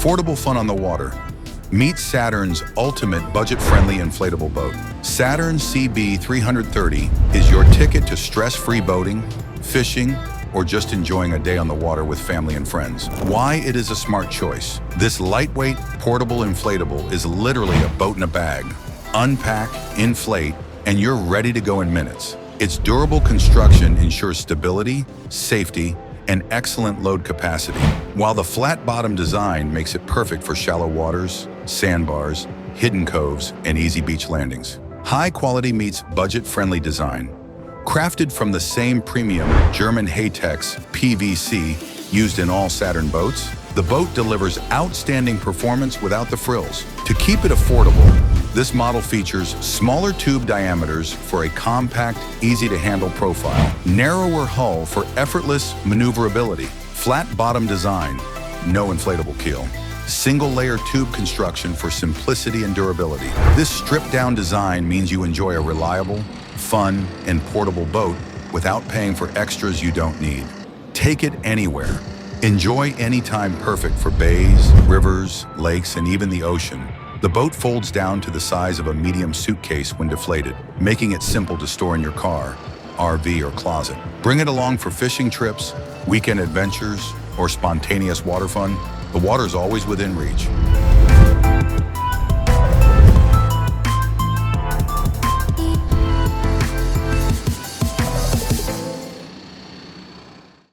Affordable fun on the water. Meet Saturn's ultimate budget-friendly inflatable boat. Saturn CB330 is your ticket to stress-free boating, fishing, or just enjoying a day on the water with family and friends. Why it is a smart choice. This lightweight, portable inflatable is literally a boat in a bag. Unpack, inflate, and you're ready to go in minutes. Its durable construction ensures stability, safety, and excellent load capacity, while the flat-bottom design makes it perfect for shallow waters, sandbars, hidden coves, and easy beach landings. High quality meets budget-friendly design. Crafted from the same premium German Heytex PVC used in all Saturn boats, the boat delivers outstanding performance without the frills. To keep it affordable, this model features smaller tube diameters for a compact, easy-to-handle profile, narrower hull for effortless maneuverability, flat bottom design, no inflatable keel, single-layer tube construction for simplicity and durability. This stripped-down design means you enjoy a reliable, fun, and portable boat without paying for extras you don't need. Take it anywhere. Enjoy anytime, perfect for bays, rivers, lakes, and even the ocean. The boat folds down to the size of a medium suitcase when deflated, making it simple to store in your car, RV, or closet. Bring it along for fishing trips, weekend adventures, or spontaneous water fun. The water's always within reach.